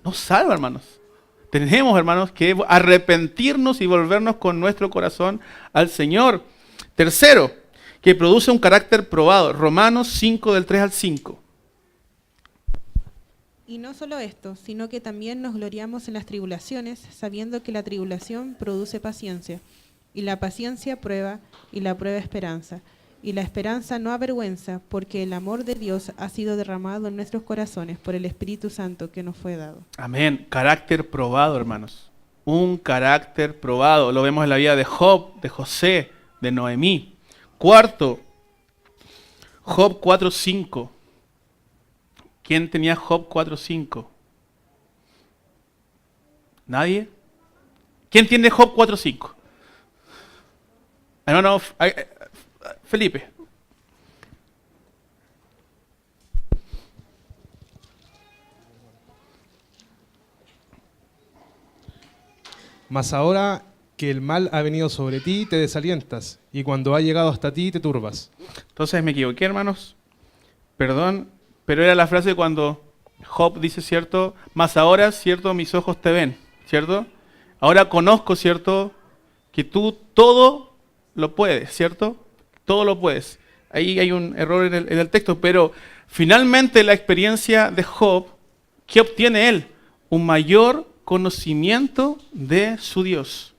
No salva, hermanos. Tenemos, hermanos, que arrepentirnos y volvernos con nuestro corazón al Señor. Tercero, que produce un carácter probado. Romanos 5, del 3 al 5. Y no solo esto, sino que también nos gloriamos en las tribulaciones, sabiendo que la tribulación produce paciencia, y la paciencia prueba, y la prueba esperanza. Y la esperanza no avergüenza, porque el amor de Dios ha sido derramado en nuestros corazones por el Espíritu Santo que nos fue dado. Amén. Carácter probado, hermanos. Un carácter probado. Lo vemos en la vida de Job, de José, de Noemí. Cuarto, Job 4:5. ¿Quién tenía Job 4:5? ¿Nadie? ¿Quién tiene Job 4:5? Hermano Felipe. Mas ahora que el mal ha venido sobre ti, te desalientas, y cuando ha llegado hasta ti, te turbas. Entonces me equivoqué, hermanos. Perdón, pero era la frase cuando Job dice, ¿cierto? Mas ahora, ¿cierto? Mis ojos te ven, ¿cierto? Ahora conozco, ¿cierto? Que tú todo lo puedes, ¿cierto? Todo lo puedes. Ahí hay un error en el texto, pero finalmente la experiencia de Job, ¿qué obtiene él? Un mayor conocimiento de su Dios.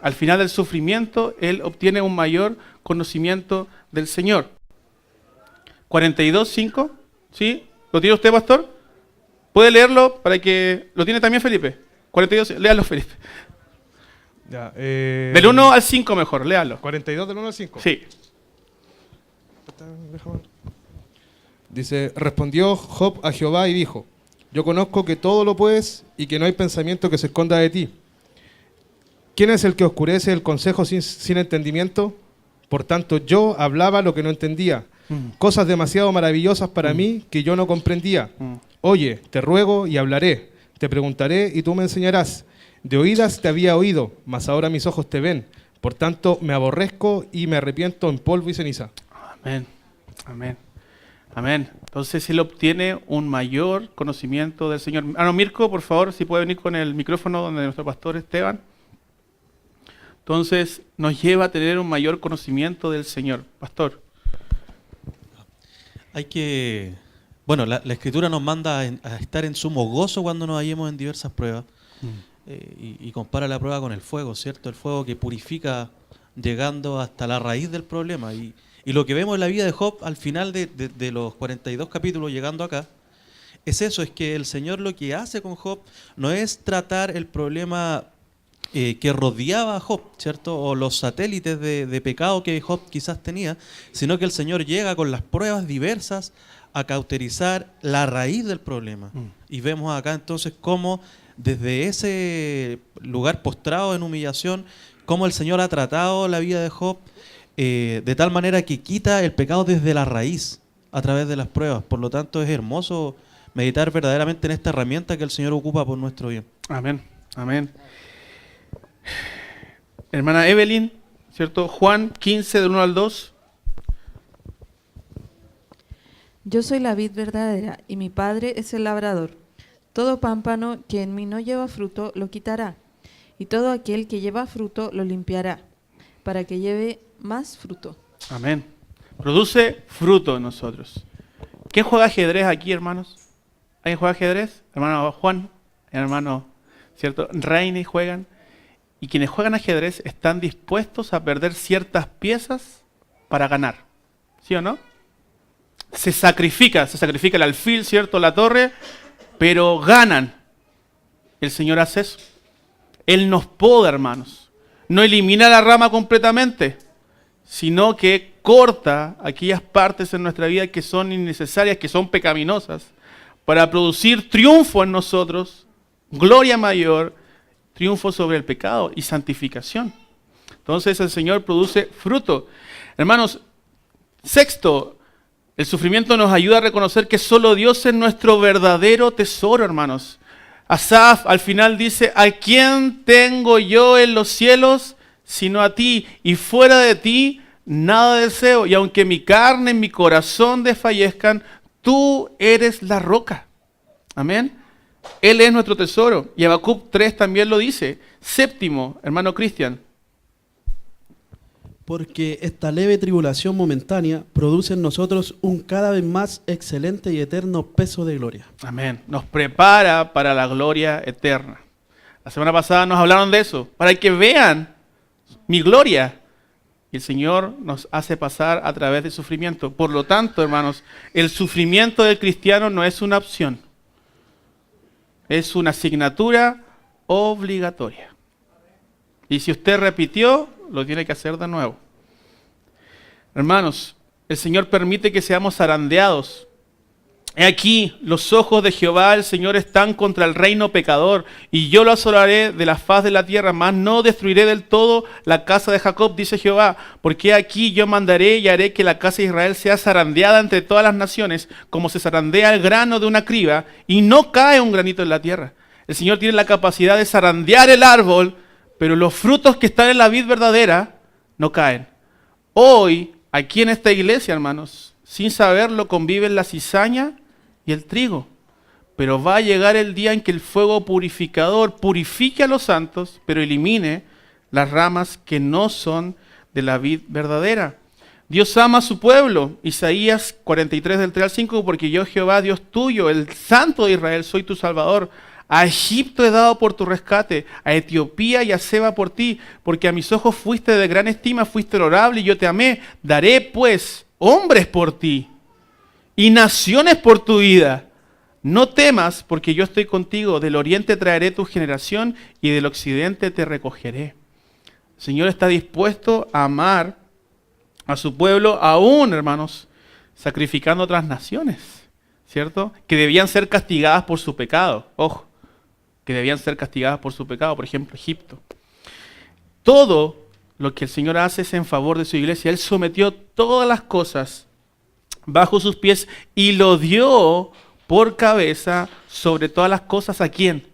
Al final del sufrimiento, él obtiene un mayor conocimiento del Señor. 42:5, ¿sí? ¿Lo tiene usted, pastor? ¿Puede leerlo para que... ¿Lo tiene también Felipe? 42, léalo, Felipe. Ya, Del 1 al 5 mejor, léalo. 42 del 1 al 5. Sí. Dice, respondió Job a Jehová y dijo, yo conozco que todo lo puedes y que no hay pensamiento que se esconda de ti. ¿Quién es el que oscurece el consejo sin entendimiento? Por tanto, yo hablaba lo que no entendía, cosas demasiado maravillosas para mí que yo no comprendía. Oye, te ruego y hablaré, te preguntaré y tú me enseñarás. De oídas te había oído, mas ahora mis ojos te ven. Por tanto, me aborrezco y me arrepiento en polvo y ceniza. Amén, amén, amén. Entonces él obtiene un mayor conocimiento del Señor. Mirko, por favor, si puede venir con el micrófono donde nuestro pastor Esteban. Entonces nos lleva a tener un mayor conocimiento del Señor. Pastor. Hay que... Bueno, la Escritura nos manda a estar en sumo gozo cuando nos hallemos en diversas pruebas. Y compara la prueba con el fuego, ¿cierto? El fuego que purifica llegando hasta la raíz del problema. Y lo que vemos en la vida de Job al final de los 42 capítulos llegando acá, es eso, es que el Señor lo que hace con Job no es tratar el problema que rodeaba a Job, ¿cierto? O los satélites de pecado que Job quizás tenía, sino que el Señor llega con las pruebas diversas a cauterizar la raíz del problema. Y vemos acá entonces cómo desde ese lugar postrado en humillación, cómo el Señor ha tratado la vida de Job de tal manera que quita el pecado desde la raíz a través de las pruebas. Por lo tanto, es hermoso meditar verdaderamente en esta herramienta que el Señor ocupa por nuestro bien. Amén, amén. Hermana Evelyn, ¿cierto? Juan 15, del 1 al 2. Yo soy la vid verdadera y mi Padre es el labrador. Todo pámpano que en mí no lleva fruto lo quitará, y todo aquel que lleva fruto lo limpiará, para que lleve más fruto. Amén. Produce fruto en nosotros. ¿Quién juega ajedrez aquí, hermanos? ¿Alguien juega ajedrez? Hermano Juan, hermano, ¿cierto? Reine juegan. Y quienes juegan ajedrez están dispuestos a perder ciertas piezas para ganar. ¿Sí o no? Se sacrifica el alfil, ¿cierto? La torre, pero ganan. El Señor hace eso. Él nos poda, hermanos. No elimina la rama completamente, sino que corta aquellas partes en nuestra vida que son innecesarias, que son pecaminosas, para producir triunfo en nosotros, gloria mayor, triunfo sobre el pecado y santificación. Entonces el Señor produce fruto. Hermanos, sexto, el sufrimiento nos ayuda a reconocer que solo Dios es nuestro verdadero tesoro, hermanos. Asaf al final dice, ¿a quién tengo yo en los cielos sino a ti, y fuera de ti nada deseo. Y aunque mi carne y mi corazón desfallezcan, tú eres la roca. Amén. Él es nuestro tesoro. Y Habacuc 3 también lo dice. Séptimo, hermano Cristian. Porque esta leve tribulación momentánea produce en nosotros un cada vez más excelente y eterno peso de gloria. Amén. Nos prepara para la gloria eterna. La semana pasada nos hablaron de eso, para que vean mi gloria. Y el Señor nos hace pasar a través del sufrimiento. Por lo tanto, hermanos, el sufrimiento del cristiano no es una opción. Es una asignatura obligatoria. Y si usted repitió, lo tiene que hacer de nuevo. Hermanos, el Señor permite que seamos zarandeados. He aquí, los ojos de Jehová, el Señor, están contra el reino pecador, y yo lo asolaré de la faz de la tierra, mas no destruiré del todo la casa de Jacob, dice Jehová, porque aquí yo mandaré y haré que la casa de Israel sea zarandeada entre todas las naciones, como se zarandea el grano de una criba, y no cae un granito en la tierra. El Señor tiene la capacidad de zarandear el árbol, pero los frutos que están en la vid verdadera no caen. Hoy, aquí en esta iglesia, hermanos, sin saberlo, conviven la cizaña y el trigo. Pero va a llegar el día en que el fuego purificador purifique a los santos, pero elimine las ramas que no son de la vid verdadera. Dios ama a su pueblo. Isaías 43 del 3 al 5, porque yo, Jehová, Dios tuyo, el Santo de Israel, soy tu Salvador. A Egipto he dado por tu rescate, a Etiopía y a Seba por ti, porque a mis ojos fuiste de gran estima, fuiste honorable y yo te amé. Daré pues hombres por ti y naciones por tu vida. No temas, porque yo estoy contigo. Del oriente traeré tu generación y del occidente te recogeré. El Señor está dispuesto a amar a su pueblo, aún, hermanos, sacrificando otras naciones, ¿cierto? Que debían ser castigadas por su pecado. Ojo, que debían ser castigadas por su pecado, por ejemplo, Egipto. Todo lo que el Señor hace es en favor de su iglesia. Él sometió todas las cosas bajo sus pies y lo dio por cabeza sobre todas las cosas. ¿A quién?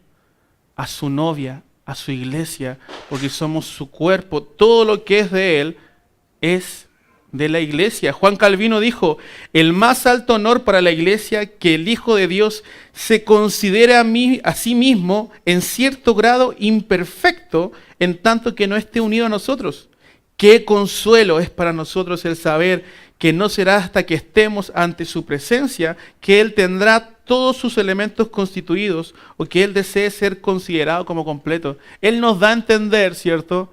A su novia, a su iglesia, porque somos su cuerpo. Todo lo que es de Él es de la iglesia. Juan Calvino dijo: el más alto honor para la iglesia que el Hijo de Dios se considere a sí mismo en cierto grado imperfecto, en tanto que no esté unido a nosotros. Qué consuelo es para nosotros el saber que no será hasta que estemos ante su presencia que Él tendrá todos sus elementos constituidos o que Él desee ser considerado como completo. Él nos da a entender, ¿cierto?,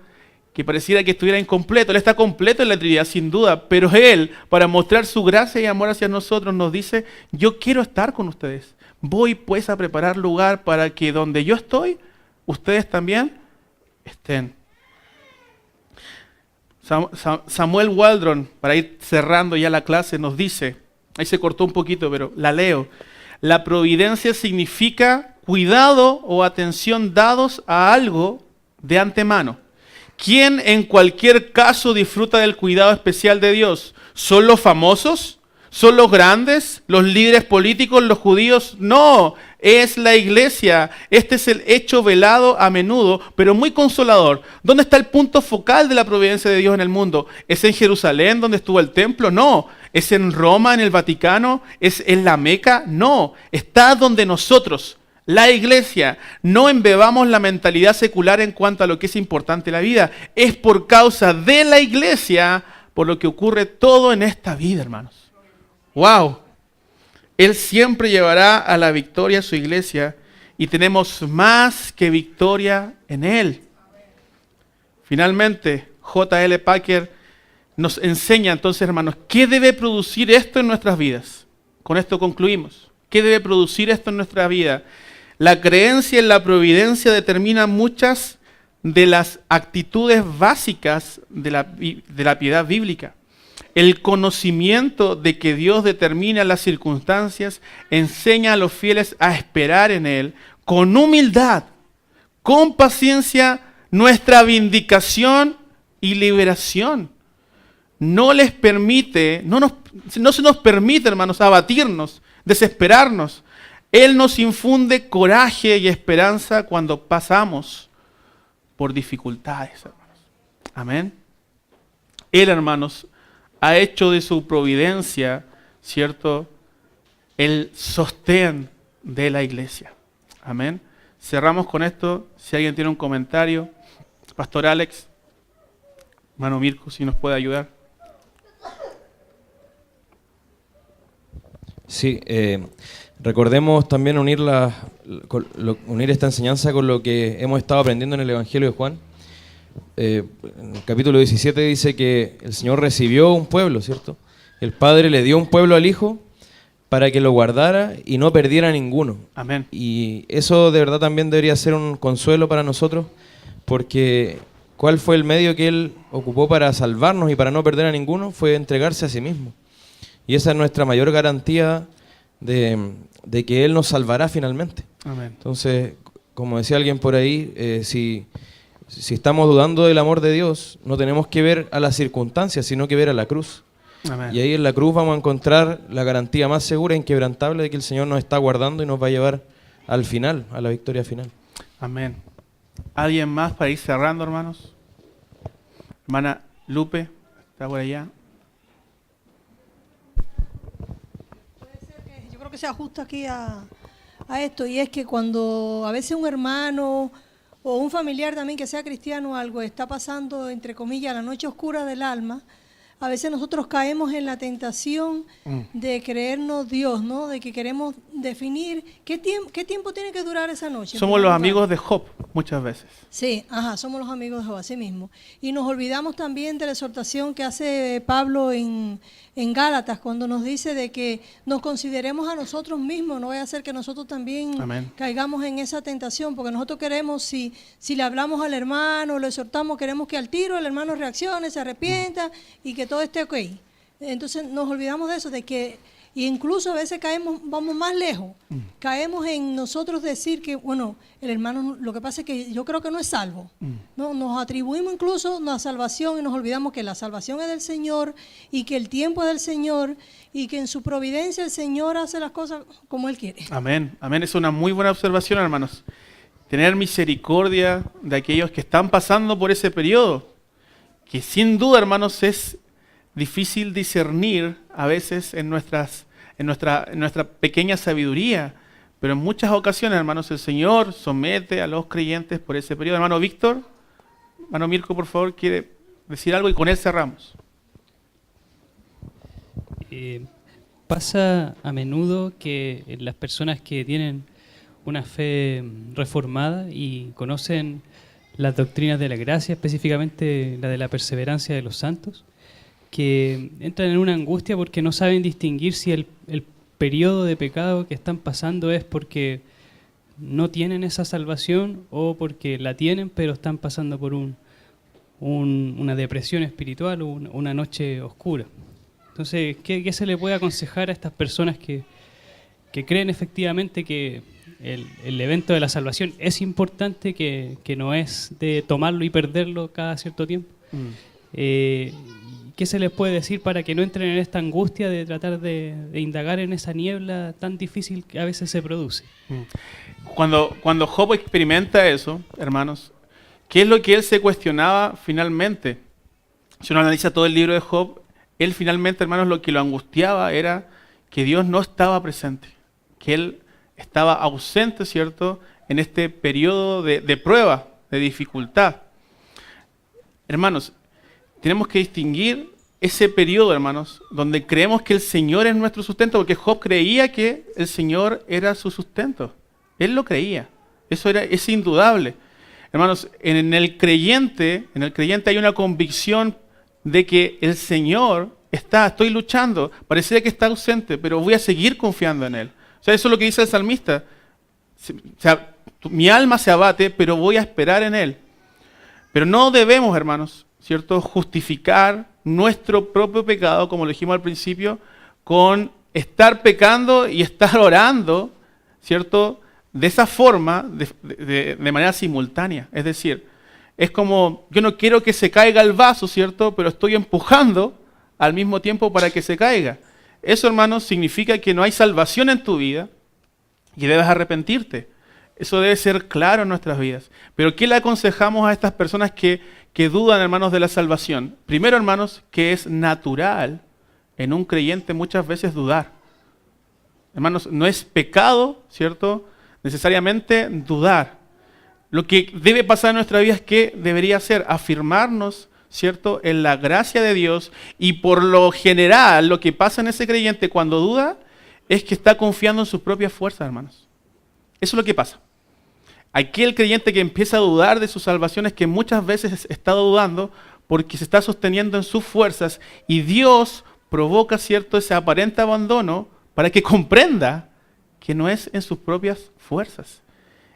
que pareciera que estuviera incompleto. Él está completo en la Trinidad, sin duda, pero Él, para mostrar su gracia y amor hacia nosotros, nos dice: yo quiero estar con ustedes. Voy pues a preparar lugar para que donde yo estoy, ustedes también estén. Samuel Waldron, para ir cerrando ya la clase, nos dice, ahí se cortó un poquito, pero la leo: la providencia significa cuidado o atención dados a algo de antemano. ¿Quién en cualquier caso disfruta del cuidado especial de Dios? ¿Son los famosos? ¿Son los grandes? ¿Los líderes políticos? ¿Los judíos? No, es la iglesia. Este es el hecho velado a menudo, pero muy consolador. ¿Dónde está el punto focal de la providencia de Dios en el mundo? ¿Es en Jerusalén donde estuvo el templo? No. ¿Es en Roma, en el Vaticano? ¿Es en la Meca? No. Está donde nosotros, la iglesia, no embebamos la mentalidad secular en cuanto a lo que es importante en la vida. Es por causa de la iglesia por lo que ocurre todo en esta vida, hermanos. ¡Wow! Él siempre llevará a la victoria a su iglesia y tenemos más que victoria en Él. Finalmente, J.L. Packer nos enseña entonces, hermanos, ¿qué debe producir esto en nuestras vidas? Con esto concluimos. ¿Qué debe producir esto en nuestra vida? La creencia en la providencia determina muchas de las actitudes básicas de la piedad bíblica. El conocimiento de que Dios determina las circunstancias enseña a los fieles a esperar en Él con humildad, con paciencia, nuestra vindicación y liberación. No se nos permite, hermanos, abatirnos, desesperarnos. Él nos infunde coraje y esperanza cuando pasamos por dificultades, hermanos. Amén. Él, hermanos, ha hecho de su providencia, ¿cierto?, el sostén de la iglesia. Amén. Cerramos con esto. Si alguien tiene un comentario, Pastor Alex, hermano Mirko, si nos puede ayudar. Sí, recordemos también unir esta enseñanza con lo que hemos estado aprendiendo en el Evangelio de Juan. En el capítulo 17 dice que el Señor recibió un pueblo, ¿cierto? El Padre le dio un pueblo al Hijo para que lo guardara y no perdiera ninguno. Amén. Y eso de verdad también debería ser un consuelo para nosotros, porque ¿cuál fue el medio que Él ocupó para salvarnos y para no perder a ninguno? Fue entregarse a sí mismo. Y esa es nuestra mayor garantía de que Él nos salvará finalmente. Amén. Entonces, como decía alguien por ahí, si estamos dudando del amor de Dios, no tenemos que ver a las circunstancias, sino que ver a la cruz. Amén. Y ahí en la cruz vamos a encontrar la garantía más segura e inquebrantable de que el Señor nos está guardando y nos va a llevar al final, a la victoria final. Amén. ¿Alguien más para ir cerrando, hermanos? Hermana Lupe, ¿está por allá? Yo creo que se ajusta aquí a esto, y es que cuando a veces un hermano o un familiar también que sea cristiano o algo está pasando, entre comillas, la noche oscura del alma, a veces nosotros caemos en la tentación de creernos Dios, ¿no? De que queremos definir qué tiempo tiene que durar esa noche. Somos los amigos de Job muchas veces. Sí, somos los amigos de Job, así mismo. Y nos olvidamos también de la exhortación que hace Pablo en Gálatas, cuando nos dice de que nos consideremos a nosotros mismos, no vaya a ser que nosotros también caigamos en esa tentación, porque nosotros queremos, si le hablamos al hermano, lo exhortamos, queremos que al tiro el hermano reaccione, se arrepienta y que todo esté ok. Entonces nos olvidamos de eso, de que y incluso a veces vamos más lejos, caemos en nosotros decir que, bueno, el hermano, lo que pasa es que yo creo que no es salvo. No, nos atribuimos incluso la salvación y nos olvidamos que la salvación es del Señor y que el tiempo es del Señor y que en su providencia el Señor hace las cosas como Él quiere. Amén, amén, es una muy buena observación, hermanos. Tener misericordia de aquellos que están pasando por ese periodo, que sin duda, hermanos, es difícil discernir a veces en nuestra pequeña sabiduría, pero en muchas ocasiones, hermanos, el Señor somete a los creyentes por ese periodo. Hermano Víctor, hermano Mirko, por favor, quiere decir algo y con él cerramos. Pasa a menudo que las personas que tienen una fe reformada y conocen las doctrinas de la gracia, específicamente la de la perseverancia de los santos, que entran en una angustia porque no saben distinguir si el periodo de pecado que están pasando es porque no tienen esa salvación o porque la tienen pero están pasando por una depresión espiritual o una noche oscura. Entonces, ¿qué se le puede aconsejar a estas personas que creen efectivamente que el evento de la salvación es importante, que no es de tomarlo y perderlo cada cierto tiempo? ¿Qué se les puede decir para que no entren en esta angustia de tratar de indagar en esa niebla tan difícil que a veces se produce? Cuando Job experimenta eso, hermanos, ¿qué es lo que él se cuestionaba finalmente? Si uno analiza todo el libro de Job, él finalmente, hermanos, lo que lo angustiaba era que Dios no estaba presente, que él estaba ausente, ¿cierto?, en este periodo de prueba, de dificultad. Hermanos, tenemos que distinguir ese periodo, hermanos, donde creemos que el Señor es nuestro sustento, porque Job creía que el Señor era su sustento. Él lo creía. Eso es indudable. Hermanos, en el creyente hay una convicción de que el Señor estoy luchando, parecería que está ausente, pero voy a seguir confiando en Él. O sea, eso es lo que dice el salmista. O sea, mi alma se abate, pero voy a esperar en Él. Pero no debemos, hermanos, ¿cierto?, justificar nuestro propio pecado, como lo dijimos al principio, con estar pecando y estar orando, ¿cierto?, de esa forma, de manera simultánea. Es decir, es como, yo no quiero que se caiga el vaso, ¿cierto?, pero estoy empujando al mismo tiempo para que se caiga. Eso, hermanos, significa que no hay salvación en tu vida y debes arrepentirte. Eso debe ser claro en nuestras vidas. Pero ¿qué le aconsejamos a estas personas que que dudan, hermanos, de la salvación. Primero, hermanos, que es natural en un creyente muchas veces dudar. Hermanos, no es pecado, ¿cierto?, necesariamente dudar. Lo que debe pasar en nuestra vida es que debería ser afirmarnos, ¿cierto?, en la gracia de Dios, y por lo general lo que pasa en ese creyente cuando duda es que está confiando en sus propias fuerzas, hermanos. Eso es lo que pasa. Aquel creyente que empieza a dudar de su salvación es que muchas veces está dudando porque se está sosteniendo en sus fuerzas, y Dios provoca, ¿cierto?, ese aparente abandono para que comprenda que no es en sus propias fuerzas.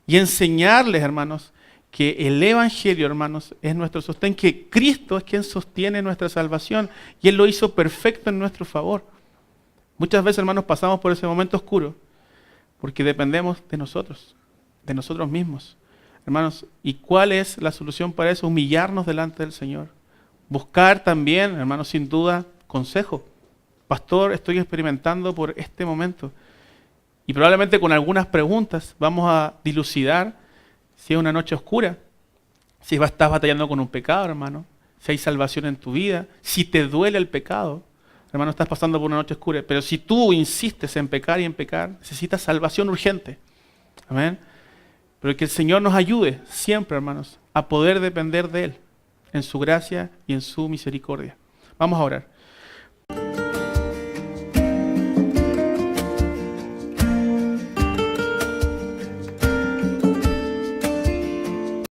Y enseñarles, hermanos, que el Evangelio, hermanos, es nuestro sostén, que Cristo es quien sostiene nuestra salvación y Él lo hizo perfecto en nuestro favor. Muchas veces, hermanos, pasamos por ese momento oscuro porque dependemos de nosotros mismos. Hermanos, ¿y cuál es la solución para eso? Humillarnos delante del Señor. Buscar también, hermanos, sin duda, consejo. Pastor, estoy experimentando por este momento. Y probablemente con algunas preguntas vamos a dilucidar si es una noche oscura, si estás batallando con un pecado, hermano, si hay salvación en tu vida, si te duele el pecado, hermano, estás pasando por una noche oscura. Pero si tú insistes en pecar y en pecar, necesitas salvación urgente. Amén. Pero que el Señor nos ayude siempre, hermanos, a poder depender de Él, en su gracia y en su misericordia. Vamos a orar.